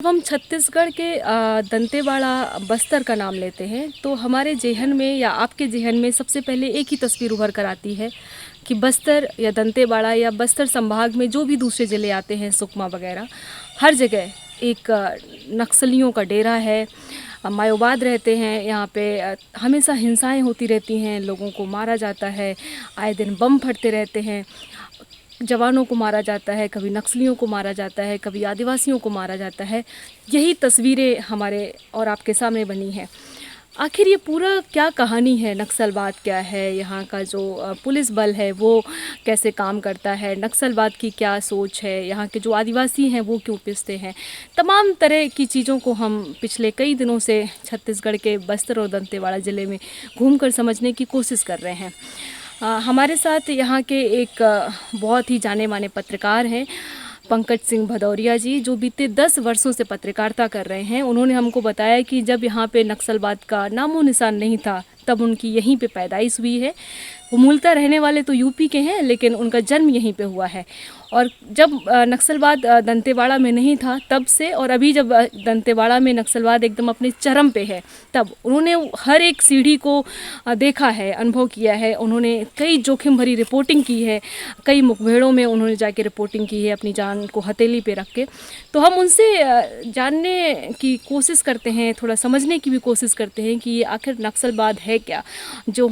जब हम छत्तीसगढ़ के दंतेवाड़ा बस्तर का नाम लेते हैं तो हमारे जेहन में या आपके जेहन में सबसे पहले एक ही तस्वीर उभर कर आती है कि बस्तर या दंतेवाड़ा या बस्तर संभाग में जो भी दूसरे ज़िले आते हैं, सुकमा वगैरह, हर जगह एक नक्सलियों का डेरा है। माओवाद रहते हैं यहाँ पे। हमेशा हिंसाएं होती रहती हैं, लोगों को मारा जाता है, आए दिन बम फटते रहते हैं, जवानों को मारा जाता है, कभी नक्सलियों को मारा जाता है, कभी आदिवासियों को मारा जाता है। यही तस्वीरें हमारे और आपके सामने बनी हैं। आखिर ये पूरा क्या कहानी है? नक्सलवाद क्या है? यहाँ का जो पुलिस बल है वो कैसे काम करता है? नक्सलवाद की क्या सोच है? यहाँ के जो आदिवासी हैं वो क्यों पिसते हैं? तमाम तरह की चीज़ों को हम पिछले कई दिनों से छत्तीसगढ़ के बस्तर और दंतेवाड़ा ज़िले में घूमकर समझने की कोशिश कर रहे हैं। हमारे साथ यहाँ के एक बहुत ही जाने माने पत्रकार हैं, पंकज सिंह भदौरिया जी, जो बीते 10 वर्षों से पत्रकारिता कर रहे हैं। उन्होंने हमको बताया कि जब यहाँ पे नक्सलवाद का नामो निशान नहीं था तब उनकी यहीं पे पैदाइश हुई है। वो मूलतः रहने वाले तो यूपी के हैं, लेकिन उनका जन्म यहीं पे हुआ है। और जब नक्सलवाद दंतेवाड़ा में नहीं था तब से, और अभी जब दंतेवाड़ा में नक्सलवाद एकदम अपने चरम पे है, तब उन्होंने हर एक सीढ़ी को देखा है, अनुभव किया है। उन्होंने कई जोखिम भरी रिपोर्टिंग की है, कई मुठभेड़ों में उन्होंने जाके रिपोर्टिंग की है अपनी जान को हथेली पे रख के। तो हम उनसे जानने की कोशिश करते हैं, थोड़ा समझने की भी कोशिश करते हैं कि ये आखिर नक्सलवाद है क्या, जो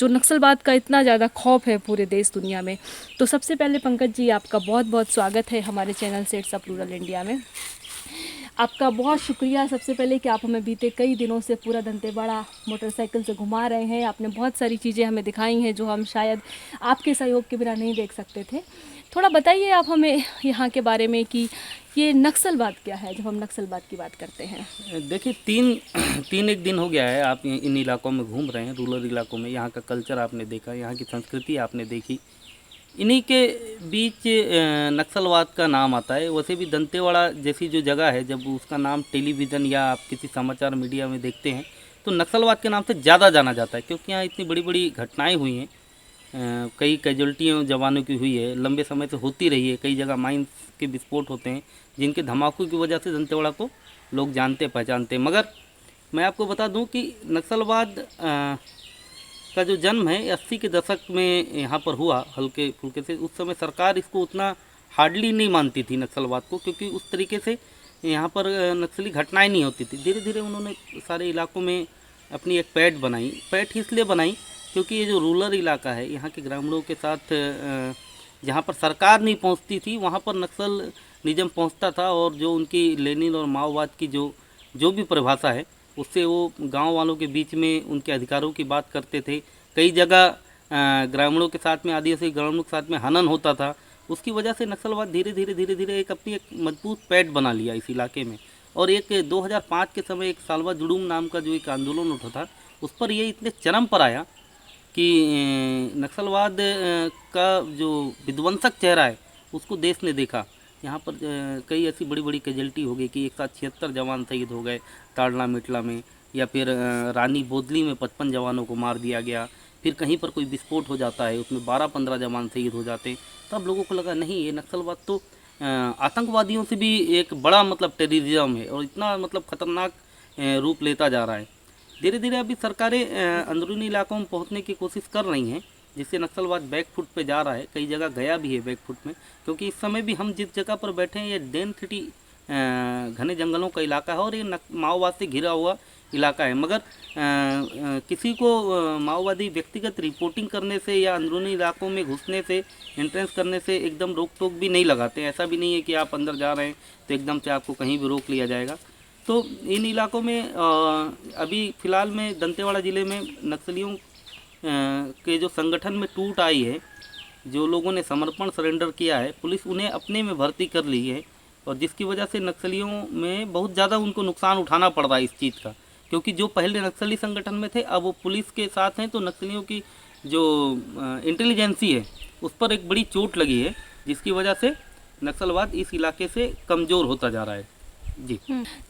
नक्सलवाद का इतना ज़्यादा खौफ है पूरे देश दुनिया में। तो सबसे पहले पंकज जी, आपका बहुत बहुत स्वागत है हमारे चैनल से इट्स अ रूरल इंडिया में। आपका बहुत शुक्रिया सबसे पहले कि आप हमें बीते कई दिनों से पूरा दंतेवाड़ा मोटरसाइकिल से घुमा रहे हैं। आपने बहुत सारी चीज़ें हमें दिखाई हैं जो हम शायद आपके सहयोग के बिना नहीं देख सकते थे। थोड़ा बताइए आप हमें यहाँ के बारे में कि ये नक्सलवाद क्या है, जब हम नक्सलवाद की बात करते हैं। देखिए, तीन एक दिन हो गया है आप इन इलाकों में घूम रहे हैं, रूरल इलाकों में। यहाँ का कल्चर आपने देखा, यहाँ की संस्कृति आपने देखी। इन्हीं के बीच नक्सलवाद का नाम आता है। वैसे भी दंतेवाड़ा जैसी जो जगह है, जब उसका नाम टेलीविज़न या आप किसी समाचार मीडिया में देखते हैं तो नक्सलवाद के नाम से ज़्यादा जाना जाता है, क्योंकि यहाँ इतनी बड़ी बड़ी घटनाएं हुई हैं। कई कैजुअल्टियाँ जवानों की हुई है, लंबे समय से होती रही है। कई जगह माइंस के विस्फोट होते हैं जिनके धमाकों की वजह से दंतेवाड़ा को लोग जानते पहचानते हैं। मगर मैं आपको बता दूं कि नक्सलवाद का जो जन्म है 80 के दशक में यहाँ पर हुआ, हल्के फुल्के से। उस समय सरकार इसको उतना हार्डली नहीं मानती थी नक्सलवाद को, क्योंकि उस तरीके से यहाँ पर नक्सली घटनाएं नहीं होती थी। धीरे धीरे उन्होंने सारे इलाकों में अपनी एक पैठ बनाई। पैठ इसलिए बनाई क्योंकि ये जो रूरल इलाका है, यहाँ के ग्रामीणों के साथ जहाँ पर सरकार नहीं पहुँचती थी वहाँ पर नक्सल निज़म पहुँचता था, और जो उनकी लेनिन और माओवाद की जो भी परिभाषा है, उससे वो गांव वालों के बीच में उनके अधिकारों की बात करते थे। कई जगह ग्रामीणों के साथ में, आदिवासी ग्रामीणों के साथ में हनन होता था। उसकी वजह से नक्सलवाद धीरे धीरे एक अपनी एक मजबूत पैठ बना लिया इस इलाके में। और एक 2005 के समय एक सालवा जुड़ूम नाम का जो एक आंदोलन उठा था, उस पर ये इतने चरम पर आया कि नक्सलवाद का जो विध्वंसक चेहरा है उसको देश ने देखा। यहाँ पर कई ऐसी बड़ी बड़ी कैजुअल्टी हो गई कि एक साथ 76 जवान शहीद हो गए ताड़ला मिटला में, या फिर रानी बोदली में 55 जवानों को मार दिया गया। फिर कहीं पर कोई विस्फोट हो जाता है, उसमें 12-15 जवान शहीद हो जाते। तब लोगों को लगा नहीं, ये नक्सलवाद तो आतंकवादियों से भी एक बड़ा मतलब टेररिज्म है, और इतना मतलब खतरनाक रूप लेता जा रहा है। धीरे धीरे अभी सरकारें अंदरूनी इलाकों में पहुंचने की कोशिश कर रही हैं, जिससे नक्सलवाद बैकफुट पे जा रहा है। कई जगह गया भी है बैकफुट में, क्योंकि इस समय भी हम जिस जगह पर बैठे हैं ये डेंसिटी घने जंगलों का इलाका है, और ये माओवाद से घिरा हुआ इलाका है। मगर किसी को माओवादी व्यक्तिगत रिपोर्टिंग करने से या अंदरूनी इलाकों में घुसने से, एंट्रेंस करने से एकदम रोक टोक भी नहीं लगाते। ऐसा भी नहीं है कि आप अंदर जा रहे हैं तो एकदम से आपको कहीं भी रोक लिया जाएगा। तो इन इलाकों में अभी फ़िलहाल में दंतेवाड़ा ज़िले में नक्सलियों के जो संगठन में टूट आई है, जो लोगों ने समर्पण सरेंडर किया है, पुलिस उन्हें अपने में भर्ती कर ली है, और जिसकी वजह से नक्सलियों में बहुत ज़्यादा उनको नुकसान उठाना पड़ रहा है इस चीज़ का। क्योंकि जो पहले नक्सली संगठन में थे अब वो पुलिस के साथ हैं, तो नक्सलियों की जो इंटेलिजेंसी है उस पर एक बड़ी चोट लगी है, जिसकी वजह से नक्सलवाद इस इलाके से कमज़ोर होता जा रहा है। जी।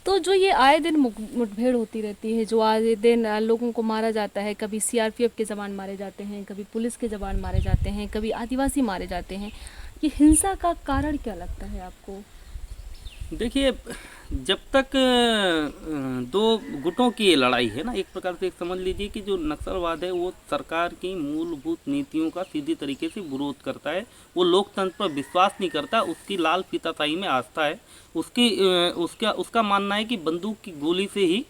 तो जो ये आए दिन मुठभेड़ होती रहती है, जो आए दिन लोगों को मारा जाता है, कभी सीआरपीएफ के जवान मारे जाते हैं, कभी पुलिस के जवान मारे जाते हैं, कभी आदिवासी मारे जाते हैं, ये हिंसा का कारण क्या लगता है आपको? देखिए, जब तक दो गुटों की ये लड़ाई है ना, एक प्रकार से एक समझ लीजिए कि जो नक्सलवाद है वो सरकार की मूलभूत नीतियों का सीधी तरीके से विरोध करता है। वो लोकतंत्र पर विश्वास नहीं करता, उसकी लाल फीताशाही में आस्था है। उसका उसका मानना है कि बंदूक की गोली से ही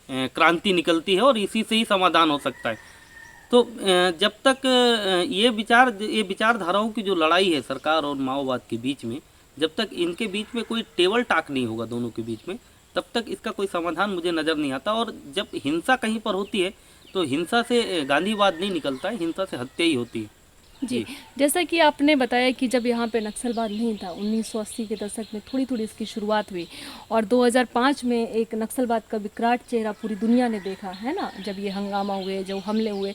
क्रांति निकलती है और इसी से ही समाधान हो सकता है। तो जब तक ये विचारधाराओं की जो लड़ाई है सरकार और माओवाद के बीच में, जब तक इनके बीच में कोई टेबल टाक नहीं होगा दोनों के बीच में, तब तक इसका कोई समाधान मुझे नज़र नहीं आता। और जब हिंसा कहीं पर होती है तो हिंसा से गांधीवाद नहीं निकलता है, हिंसा से हत्या ही होती है। जी, जैसा कि आपने बताया कि जब यहाँ पे नक्सलवाद नहीं था, 1980 के दशक में थोड़ी-थोड़ी इसकी शुरुआत हुई और 2005 में एक नक्सलवाद का विकराल चेहरा पूरी दुनिया ने देखा, है ना? जब ये हंगामा हुए, जो हमले हुए।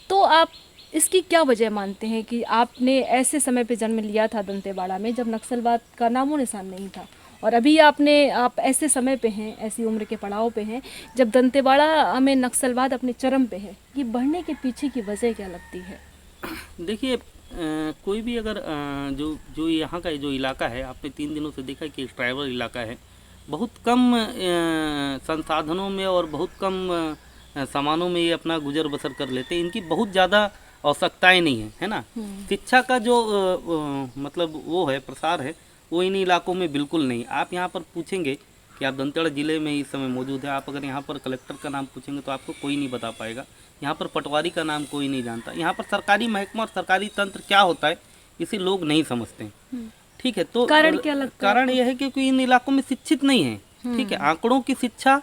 तो आप इसकी क्या वजह मानते हैं कि आपने ऐसे समय पे जन्म लिया था दंतेवाड़ा में जब नक्सलवाद का नामो-निशान नहीं था? और अभी आप ऐसे समय पे हैं, ऐसी उम्र के पड़ाव पे हैं, जब दंतेवाड़ा में नक्सलवाद अपने चरम पे है। ये बढ़ने के पीछे की वजह क्या लगती है? देखिए, कोई भी अगर जो जो यहाँ का जो इलाका है, आपने 3 दिनों से देखा कि ट्राइबल इलाका है, बहुत कम संसाधनों में और बहुत कम सामानों में ये अपना गुजर बसर कर लेते हैं। इनकी बहुत ज़्यादा आवश्यकताएं नहीं है, है ना। शिक्षा का जो मतलब वो है प्रसार है, वो इन इलाकों में बिल्कुल नहीं। आप यहाँ पर पूछेंगे कि आप दंतेवाड़ा ज़िले में इस समय मौजूद है, आप अगर यहाँ पर कलेक्टर का नाम पूछेंगे तो आपको कोई नहीं बता पाएगा। यहाँ पर पटवारी का नाम कोई नहीं जानता। यहाँ पर सरकारी महकमा और सरकारी तंत्र क्या होता है इसे लोग नहीं समझते हैं। ठीक है, तो कारण क्या लगता है? कारण यह है क्योंकि इन इलाकों में शिक्षित नहीं है। ठीक है, आंकड़ों की शिक्षा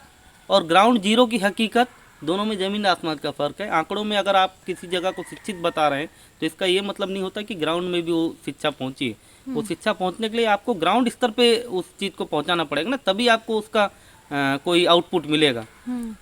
और ग्राउंड जीरो की हकीकत, दोनों में ज़मीन आसमान का फ़र्क है। आंकड़ों में अगर आप किसी जगह को शिक्षित बता रहे हैं तो इसका ये मतलब नहीं होता कि ग्राउंड में भी वो शिक्षा पहुंची है। वो शिक्षा पहुंचने के लिए आपको ग्राउंड स्तर पे उस चीज़ को पहुंचाना पड़ेगा ना, तभी आपको उसका कोई आउटपुट मिलेगा।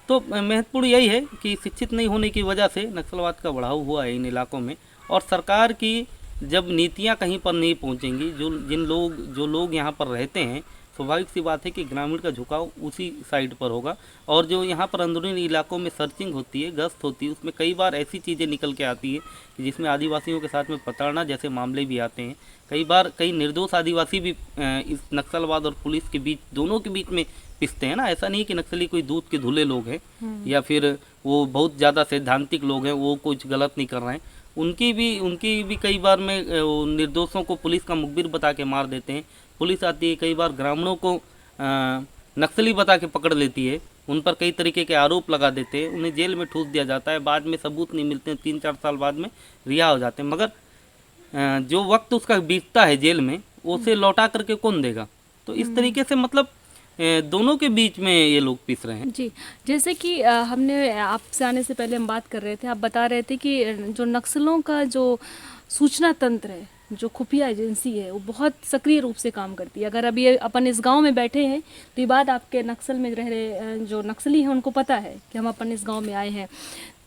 तो महत्वपूर्ण यही है कि शिक्षित नहीं होने की वजह से नक्सलवाद का बढ़ाव हुआ है इन इलाकों में। और सरकार की जब नीतियां कहीं पर नहीं पहुंचेंगी, जो लोग यहाँ पर रहते हैं, स्वाभाविक सी बात है कि ग्रामीण का झुकाव उसी साइड पर होगा। और जो यहाँ पर अंदरूनी इलाकों में सर्चिंग होती है, गश्त होती है, उसमें कई बार ऐसी चीज़ें निकल के आती है कि जिसमें आदिवासियों के साथ में प्रताड़ना जैसे मामले भी आते हैं। कई बार कई निर्दोष आदिवासी भी इस नक्सलवाद और पुलिस के बीच, दोनों के बीच में पिसते हैं ना। ऐसा नहीं कि नक्सली कोई दूध के धुले लोग हैं या फिर वो बहुत ज़्यादा सैद्धांतिक लोग हैं, वो कुछ गलत नहीं कर रहे हैं। उनकी भी कई बार में निर्दोषों को पुलिस का मुखबिर बता के मार देते हैं। पुलिस आती है, कई बार ग्रामीणों को नक्सली बता के पकड़ लेती है, उन पर कई तरीके के आरोप लगा देते हैं, उन्हें जेल में ठूस दिया जाता है, बाद में सबूत नहीं मिलते हैं, 3-4 साल बाद में रिहा हो जाते हैं। मगर जो वक्त उसका बीतता है जेल में, उसे लौटा करके कौन देगा? तो इस तरीके से मतलब दोनों के बीच में ये लोग पिस रहे हैं। जी, जैसे कि हमने आपसे आने से पहले हम बात कर रहे थे, आप बता रहे थे कि जो नक्सलों का जो सूचना तंत्र है, जो खुफिया एजेंसी है, वो बहुत सक्रिय रूप से काम करती है। अगर अभी अपन इस गांव में बैठे हैं तो ये बात आपके नक्सल में रह रहे जो नक्सली हैं उनको पता है कि हम अपन इस गांव में आए हैं।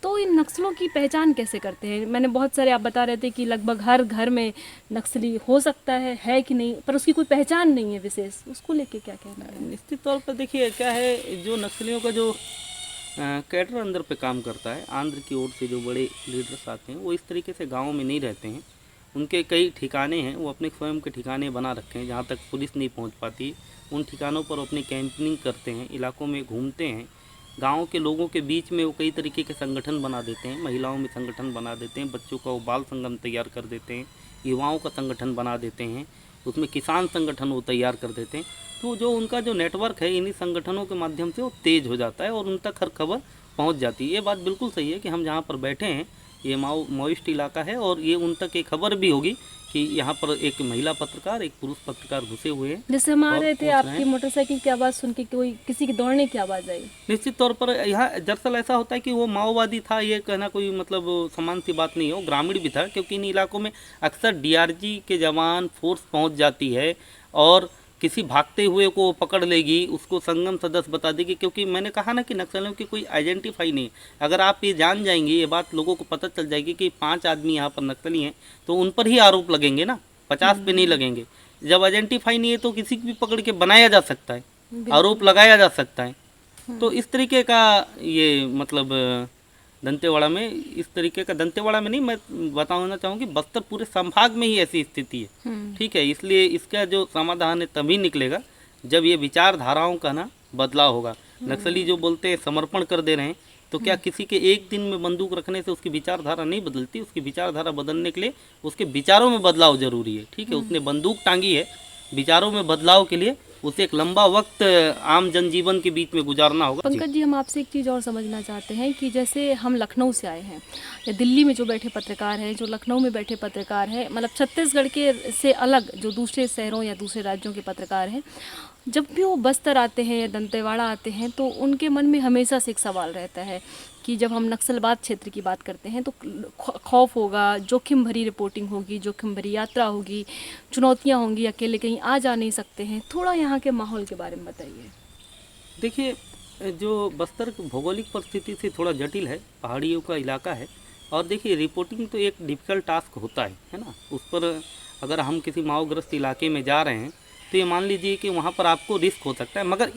तो इन नक्सलों की पहचान कैसे करते हैं? मैंने बहुत सारे, आप बता रहे थे कि लगभग हर घर में नक्सली हो सकता है कि नहीं, पर उसकी कोई पहचान नहीं है विशेष, उसको लेके क्या कहना है? निश्चित तौर पर देखिए क्या है, जो नक्सलियों का जो कैडर अंदर पे काम करता है, आंध्र की ओर से जो बड़े लीडर्स आते हैं, वो इस तरीके से गाँव में नहीं रहते हैं। उनके कई ठिकाने हैं, वो अपने स्वयं के ठिकाने बना रखे हैं जहाँ तक पुलिस नहीं पहुँच पाती। उन ठिकानों पर अपनी कैंपिंग करते हैं, इलाकों में घूमते हैं। गांव के लोगों के बीच में वो कई तरीके के संगठन बना देते हैं, महिलाओं में संगठन बना देते हैं, बच्चों का वो बाल संगम तैयार कर देते हैं, युवाओं का संगठन बना देते हैं, उसमें किसान संगठन वो तैयार कर देते हैं। तो जो उनका जो नेटवर्क है, इन्हीं संगठनों के माध्यम से वो तेज़ हो जाता है और उन तक हर खबर पहुंच जाती है। ये बात बिल्कुल सही है कि हम जहाँ पर बैठे हैं ये माओइस्ट इलाका है और ये उन तक एक खबर भी होगी कि यहाँ पर एक महिला पत्रकार, एक पुरुष पत्रकार घुसे हुए हैं। जैसे हम आ रहे थे, पहुंच रहे आपकी मोटरसाइकिल की आवाज़ सुन के कोई किसी की दौड़ने की आवाज़ आई। निश्चित तौर पर यहाँ दरअसल ऐसा होता है कि वो माओवादी था, ये कहना कोई मतलब समान सी बात नहीं है। वो ग्रामीण भी था, क्योंकि इन इलाकों में अक्सर डीआरजी के जवान फोर्स पहुँच जाती है और किसी भागते हुए को पकड़ लेगी, उसको संगम सदस्य बता देगी। क्योंकि मैंने कहा ना कि नक्सलियों की कोई आइडेंटिफाई नहीं। अगर आप ये जान जाएंगे, ये बात लोगों को पता चल जाएगी कि 5 आदमी यहाँ पर नक्सली हैं, तो उन पर ही आरोप लगेंगे ना, 50 पे नहीं लगेंगे। जब आइडेंटिफाई नहीं है तो किसी की भी पकड़ के बनाया जा सकता है, आरोप लगाया जा सकता है। तो इस तरीके का ये मतलब दंतेवाड़ा में, इस तरीके का दंतेवाड़ा में नहीं, मैं बताना चाहूँगी बस्तर पूरे संभाग में ही ऐसी स्थिति है। ठीक है, इसलिए इसका जो समाधान है तभी निकलेगा जब ये विचारधाराओं का ना बदलाव होगा। नक्सली जो बोलते हैं समर्पण कर दे रहे हैं, तो क्या किसी के एक दिन में बंदूक रखने से उसकी विचारधारा नहीं बदलती? उसकी विचारधारा बदलने के लिए उसके विचारों में बदलाव जरूरी है। ठीक है, उसने बंदूक टांगी है, विचारों में बदलाव के लिए उसे एक लंबा वक्त आम जनजीवन के बीच में गुजारना होगा। पंकज जी, हम आपसे एक चीज़ और समझना चाहते हैं कि जैसे हम लखनऊ से आए हैं या दिल्ली में जो बैठे पत्रकार हैं, जो लखनऊ में बैठे पत्रकार हैं, मतलब छत्तीसगढ़ के से अलग जो दूसरे शहरों या दूसरे राज्यों के पत्रकार हैं, जब भी वो बस्तर आते हैं या दंतेवाड़ा आते हैं तो उनके मन में हमेशा से एक सवाल रहता है कि जब हम नक्सलवाद क्षेत्र की बात करते हैं तो खौफ होगा, जोखिम भरी रिपोर्टिंग होगी, जोखिम भरी यात्रा होगी, चुनौतियाँ होंगी, अकेले कहीं आ जा नहीं सकते हैं। थोड़ा यहाँ के माहौल के बारे में बताइए। देखिए, जो बस्तर की भौगोलिक परिस्थिति से थोड़ा जटिल है, पहाड़ियों का इलाका है, और देखिए रिपोर्टिंग तो एक डिफ़िकल्ट टास्क होता है ना। उस पर अगर हम किसी माओग्रस्त इलाके में जा रहे हैं तो ये मान लीजिए कि वहाँ पर आपको रिस्क हो सकता है, मगर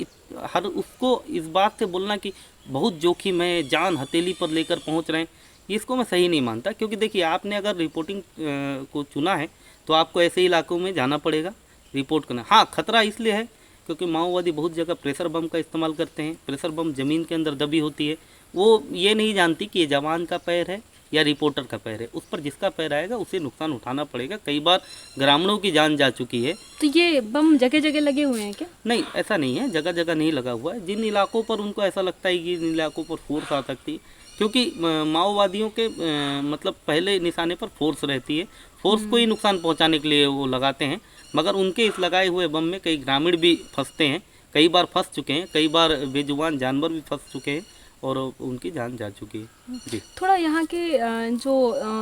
हर उसको इस बात से बोलना कि बहुत जोखिम है, जान हथेली पर लेकर पहुँच रहे हैं, इसको मैं सही नहीं मानता। क्योंकि देखिए, आपने अगर रिपोर्टिंग को चुना है तो आपको ऐसे इलाकों में जाना पड़ेगा रिपोर्ट करना। हाँ, खतरा इसलिए है क्योंकि माओवादी बहुत जगह प्रेशर बम का इस्तेमाल करते हैं। प्रेशर बम ज़मीन के अंदर दबी होती है, वो ये नहीं जानती कि ये जवान का पैर है या रिपोर्टर का पैर है। उस पर जिसका पैर आएगा उसे नुकसान उठाना पड़ेगा। कई बार ग्रामीणों की जान जा चुकी है। तो ये बम जगह जगह लगे हुए हैं क्या? नहीं, ऐसा नहीं है, जगह जगह नहीं लगा हुआ है। जिन इलाकों पर उनको ऐसा लगता है कि इन इलाकों पर फोर्स आ सकती है, क्योंकि माओवादियों के मतलब पहले निशाने पर फोर्स रहती है, फोर्स को ही नुकसान पहुंचाने के लिए वो लगाते हैं। मगर उनके इस लगाए हुए बम में कई ग्रामीण भी फंसते हैं, कई बार फंस चुके हैं, कई बार बेजुबान जानवर भी फंस चुके हैं और उनकी जान जा चुकी है। जी, थोड़ा यहाँ के जो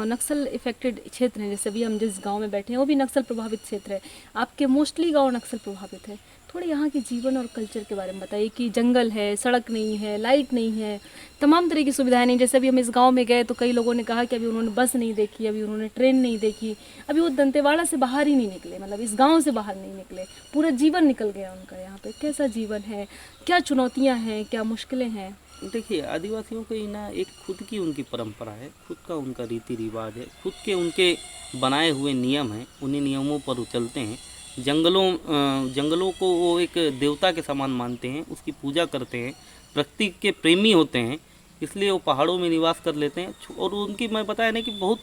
नक्सल इफेक्टेड क्षेत्र हैं, जैसे अभी हम जिस गांव में बैठे हैं वो भी नक्सल प्रभावित क्षेत्र है, आपके मोस्टली गांव नक्सल प्रभावित है। थोड़ा यहाँ के जीवन और कल्चर के बारे में बताइए कि जंगल है, सड़क नहीं है, लाइट नहीं है, तमाम तरह की सुविधाएं नहीं। जैसे अभी हम इस गांव में गए तो कई लोगों ने कहा कि अभी उन्होंने बस नहीं देखी, अभी उन्होंने ट्रेन नहीं देखी, अभी वो दंतेवाड़ा से बाहर ही नहीं निकले, मतलब इस गाँव से बाहर नहीं निकले, पूरा जीवन निकल गया उनका। यहाँ पे कैसा जीवन है, क्या चुनौतियाँ हैं, क्या मुश्किलें हैं? देखिए, आदिवासियों की ना एक खुद की उनकी परंपरा है, खुद का उनका रीति रिवाज है, खुद के उनके बनाए हुए नियम हैं, उन्हीं नियमों पर वो चलते हैं। जंगलों को वो एक देवता के समान मानते हैं, उसकी पूजा करते हैं, प्रकृति के प्रेमी होते हैं, इसलिए वो पहाड़ों में निवास कर लेते हैं। और उनकी, मैं बताया ना कि बहुत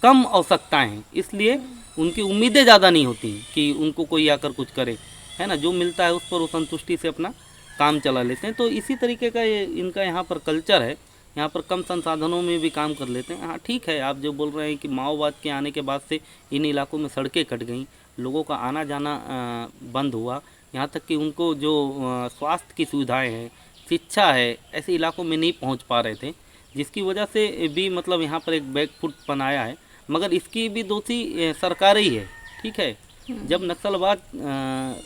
कम आवश्यकताएं हैं, इसलिए उनकी उम्मीदें ज़्यादा नहीं होती कि उनको कोई आकर कुछ करे, है ना। जो मिलता है उस पर वो संतुष्टि से अपना काम चला लेते हैं। तो इसी तरीके का ये इनका यहाँ पर कल्चर है। यहाँ पर कम संसाधनों में भी काम कर लेते हैं। हाँ, ठीक है, आप जो बोल रहे हैं कि माओवाद के आने के बाद से इन इलाकों में सड़कें कट गईं, लोगों का आना जाना बंद हुआ, यहाँ तक कि उनको जो स्वास्थ्य की सुविधाएं हैं, शिक्षा है, ऐसे इलाकों में नहीं पहुँच पा रहे थे, जिसकी वजह से भी मतलब यहाँ पर एक बैकफुट बनाया है। मगर इसकी भी दोषी सरकार ही है। ठीक है, जब नक्सलवाद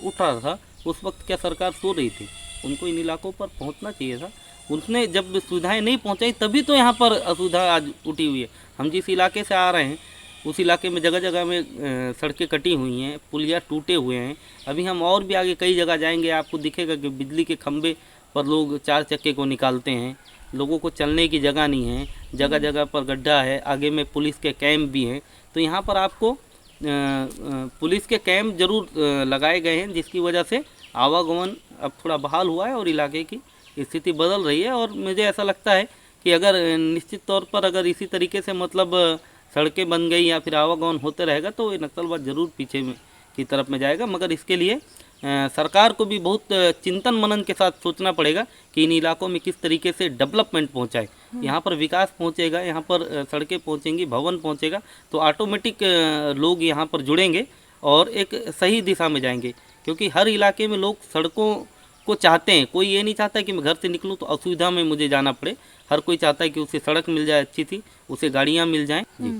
उठ रहा था उस वक्त क्या सरकार सो रही थी? उनको इन इलाकों पर पहुंचना चाहिए था। उसने जब सुविधाएं नहीं पहुंचाई तभी तो यहाँ पर असुविधा आज उठी हुई है। हम जिस इलाके से आ रहे हैं उस इलाके में जगह जगह में सड़कें कटी हुई हैं, पुलिया टूटे हुए हैं। अभी हम और भी आगे कई जगह जाएंगे, आपको दिखेगा कि बिजली के खंभे पर लोग चार चक्के को निकालते हैं, लोगों को चलने की जगह नहीं है, जगह जगह पर गड्ढा है, आगे में पुलिस के कैंप भी हैं। तो यहाँ पर आपको पुलिस के कैंप जरूर लगाए गए हैं, जिसकी वजह से आवागमन अब थोड़ा बहाल हुआ है और इलाके की स्थिति बदल रही है। और मुझे ऐसा लगता है कि अगर निश्चित तौर पर अगर इसी तरीके से मतलब सड़कें बन गई या फिर आवागमन होते रहेगा तो ये नक्सलवाद जरूर पीछे की तरफ में जाएगा। मगर इसके लिए सरकार को भी बहुत चिंतन मनन के साथ सोचना पड़ेगा कि इन इलाकों में किस तरीके से डेवलपमेंट पहुंचाए। यहाँ पर विकास पहुंचेगा, यहाँ पर सड़कें पहुंचेंगी, भवन पहुंचेगा, तो ऑटोमेटिक लोग यहाँ पर जुड़ेंगे और एक सही दिशा में जाएंगे। क्योंकि हर इलाके में लोग सड़कों को चाहते हैं। कोई ये नहीं चाहता कि मैं घर से निकलूं तो असुविधा में मुझे जाना पड़े। हर कोई चाहता है कि उसे सड़क मिल जाए अच्छी थी, उसे गाड़ियां मिल जाएं। जी।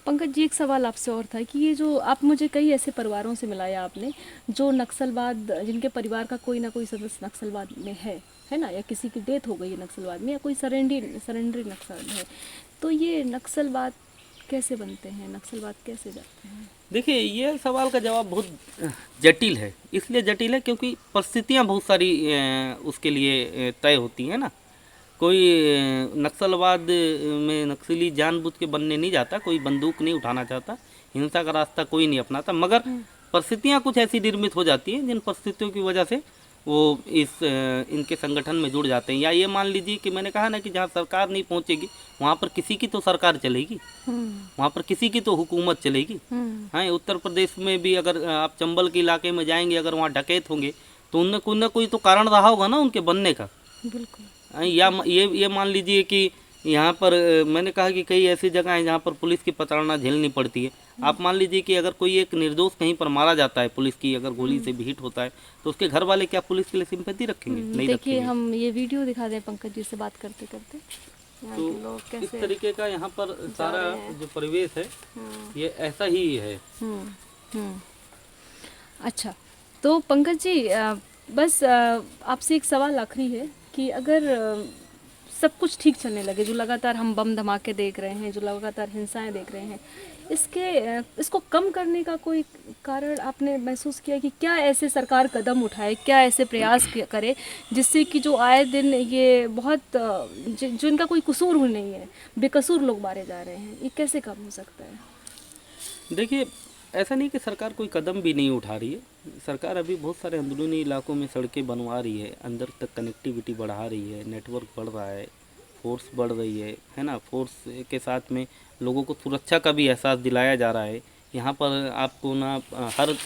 पंकज जी, एक सवाल आपसे और था कि ये जो आप मुझे कई ऐसे परिवारों से मिलाया आपने जो नक्सलवाद, जिनके परिवार का कोई ना कोई सदस्य नक्सलवाद में है ना, या किसी की डेथ हो गई है नक्सलवाद में, या कोई सरेंडरी नक्सल है, तो ये नक्सलवाद कैसे बनते हैं, नक्सलवाद कैसे जाते हैं? देखिए, ये सवाल का जवाब बहुत जटिल है। इसलिए जटिल है क्योंकि परिस्थितियाँ बहुत सारी उसके लिए तय होती हैं ना। कोई नक्सलवाद में नक्सली जानबूझ के बनने नहीं जाता, कोई बंदूक नहीं उठाना चाहता, हिंसा का रास्ता कोई नहीं अपनाता। मगर परिस्थितियाँ कुछ ऐसी निर्मित हो जाती हैं जिन परिस्थितियों की वजह से वो इनके संगठन में जुड़ जाते हैं। या ये मान लीजिए कि मैंने कहा ना कि जहाँ सरकार नहीं पहुँचेगी वहाँ पर किसी की तो सरकार चलेगी, वहाँ पर किसी की तो हुकूमत चलेगी। हाँ, उत्तर प्रदेश में भी अगर आप चंबल के इलाके में जाएंगे, अगर वहाँ डकैत होंगे तो उनने कोई ना कोई तो कारण रहा होगा ना उनके बनने का। बिल्कुल। हाँ, या ये मान लीजिए कि यहाँ पर मैंने कहा कि कई ऐसी जगह हैं जहाँ पर पुलिस की प्रताड़ना झेलनी पड़ती है। आप मान लीजिए कि अगर कोई एक निर्दोष कहीं पर मारा जाता है, पुलिस की अगर गोली से भी हिट होता है, तो उसके घर वाले क्या पुलिस के लिए सिंपैथी रखेंगे? नहीं देखिए, रखेंगे। हम ये वीडियो दिखा दें पंकज जी से बात करते करते, यहाँ तो के लोग इस कैसे। तरीके का यहाँ पर सारा जो परिवेश है ये ऐसा ही है। हम्म। अच्छा, तो पंकज जी बस आपसे एक सवाल आखिरी है कि अगर सब कुछ ठीक चलने लगे, जो लगातार हम बम धमाके देख रहे हैं, जो लगातार हिंसाएं देख रहे हैं, इसको कम करने का कोई कारण आपने महसूस किया कि क्या ऐसे सरकार कदम उठाए, क्या ऐसे प्रयास करे जिससे कि जो आए दिन ये बहुत जो इनका कोई कसूर ही नहीं है, बेकसूर लोग मारे जा रहे हैं, ये कैसे कम हो सकता है? देखिए, ऐसा नहीं कि सरकार कोई कदम भी नहीं उठा रही है। सरकार अभी बहुत सारे अंदरूनी इलाकों में सड़कें बनवा रही है, अंदर तक कनेक्टिविटी बढ़ा रही है, नेटवर्क बढ़ रहा है, फोर्स बढ़ रही है ना। फोर्स के साथ में लोगों को सुरक्षा का भी एहसास दिलाया जा रहा है। यहाँ पर आपको ना हर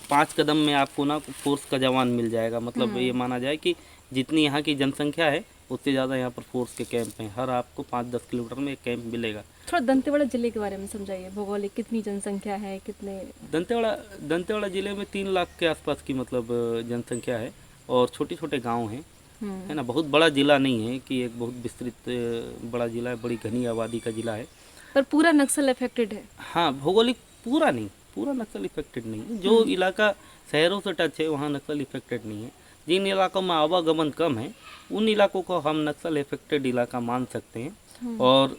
5 कदम में आपको ना फोर्स का जवान मिल जाएगा। मतलब ये माना जाए कि जितनी यहाँ की जनसंख्या है उससे ज़्यादा यहाँ पर फोर्स के कैंप हैं। हर आपको 5-10 किलोमीटर में एक कैंप मिलेगा। थोड़ा दंतेवाड़ा जिले के बारे में समझाइए, भौगोलिक कितनी जनसंख्या है, कितने? दंतेवाड़ा जिले में 3 लाख के आसपास की मतलब जनसंख्या है और छोटे छोटे गांव हैं, है ना। बहुत बड़ा जिला नहीं है कि एक बहुत विस्तृत बड़ा जिला है, बड़ी घनी आबादी का जिला है। पर पूरा नक्सल अफेक्टेड है? हाँ, भौगोलिक पूरा नहीं, पूरा नक्सल इफेक्टेड नहीं है। जो इलाका शहरों से टच है वहाँ नक्सल इफेक्टेड नहीं है। जिन इलाकों में आवागमन कम है उन इलाकों को हम नक्सल इफेक्टेड इलाका मान सकते हैं। और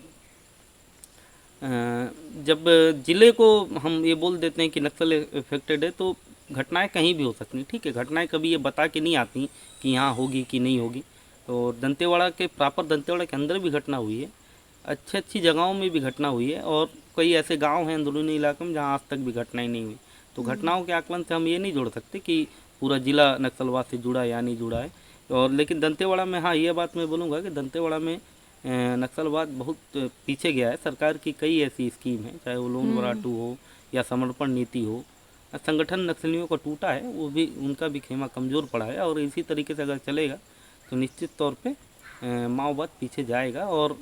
जब ज़िले को हम ये बोल देते हैं कि नक्सल इफेक्टेड है तो घटनाएं कहीं भी हो सकती हैं। ठीक है, घटनाएं कभी ये बता के नहीं आती कि यहाँ होगी कि नहीं होगी। तो दंतेवाड़ा के प्रॉपर दंतेवाड़ा के अंदर भी घटना हुई है, अच्छी जगहों में भी घटना हुई है, और कई ऐसे गांव हैं अंदरूनी इलाकों में जहाँ आज तक भी घटनाएं नहीं हुई। तो घटनाओं के आकलन से हम ये नहीं जोड़ सकते कि पूरा ज़िला नक्सलवाद से जुड़ा या नहीं जुड़ा है। और लेकिन दंतेवाड़ा में हाँ, ये बात मैं बोलूँगा कि दंतेवाड़ा में नक्सलवाद बहुत पीछे गया है। सरकार की कई ऐसी स्कीम है, चाहे वो लोन वराटू हो या समर्पण नीति हो। संगठन नक्सलियों का टूटा है, वो भी उनका भी खेमा कमज़ोर पड़ा है। और इसी तरीके से अगर चलेगा तो निश्चित तौर पे माओवाद पीछे जाएगा और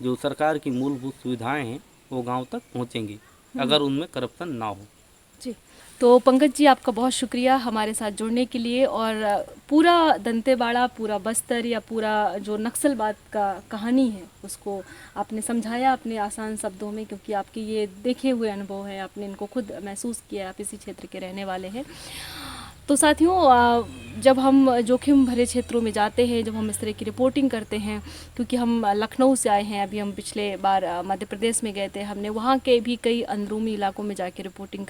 जो सरकार की मूलभूत सुविधाएं हैं वो गांव तक पहुंचेंगी अगर उनमें करप्शन ना हो। जी, तो पंकज जी आपका बहुत शुक्रिया हमारे साथ जुड़ने के लिए। और पूरा दंतेवाड़ा, पूरा बस्तर या पूरा जो नक्सलवाद का कहानी है उसको आपने समझाया अपने आसान शब्दों में, क्योंकि आपके ये देखे हुए अनुभव है, आपने इनको खुद महसूस किया, आप इसी क्षेत्र के रहने वाले हैं। तो साथियों, जब हम जोखिम भरे क्षेत्रों में जाते हैं, जब हम इस तरह की रिपोर्टिंग करते हैं, क्योंकि हम लखनऊ से आए हैं, अभी हम पिछले बार मध्य प्रदेश में गए थे, हमने वहाँ के भी कई अंदरूनी इलाकों में जाके रिपोर्टिंग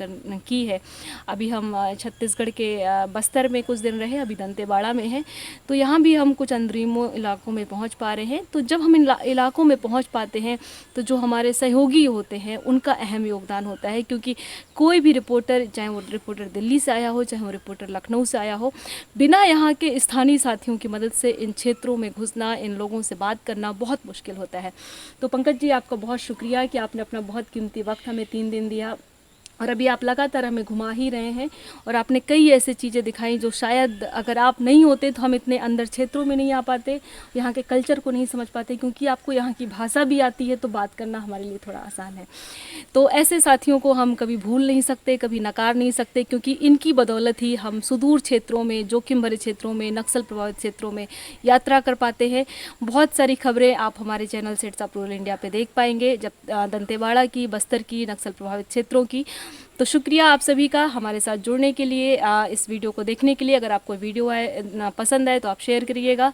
की है। अभी हम छत्तीसगढ़ के बस्तर में कुछ दिन रहे, अभी दंतेवाड़ा में हैं, तो यहाँ भी हम कुछ अंदरूनी इलाकों में पहुँच पा रहे हैं। तो जब हम इन इलाकों में पहुँच पाते हैं तो जो हमारे सहयोगी होते हैं उनका अहम योगदान होता है, क्योंकि कोई भी रिपोर्टर, चाहे वो रिपोर्टर दिल्ली से आया हो, चाहे वो रिपोर्टर लखनऊ से आया हो, बिना यहाँ के स्थानीय साथियों की मदद से इन क्षेत्रों में घुसना, इन लोगों से बात करना बहुत मुश्किल होता है। तो पंकज जी आपका बहुत शुक्रिया कि आपने अपना बहुत कीमती वक्त हमें 3 दिन दिया, और अभी आप लगातार हमें घुमा ही रहे हैं, और आपने कई ऐसी चीज़ें दिखाई जो शायद अगर आप नहीं होते तो हम इतने अंदर क्षेत्रों में नहीं आ पाते, यहाँ के कल्चर को नहीं समझ पाते, क्योंकि आपको यहाँ की भाषा भी आती है तो बात करना हमारे लिए थोड़ा आसान है। तो ऐसे साथियों को हम कभी भूल नहीं सकते, कभी नकार नहीं सकते, क्योंकि इनकी बदौलत ही हम सुदूर क्षेत्रों में, जोखिम भरे क्षेत्रों में, नक्सल प्रभावित क्षेत्रों में यात्रा कर पाते हैं। बहुत सारी खबरें आप हमारे channel sets of rural India पे देख पाएंगे, जब दंतेवाड़ा की, बस्तर की, नक्सल प्रभावित क्षेत्रों की। तो शुक्रिया आप सभी का हमारे साथ जुड़ने के लिए, इस वीडियो को देखने के लिए। अगर आपको वीडियो पसंद आए तो आप शेयर करिएगा,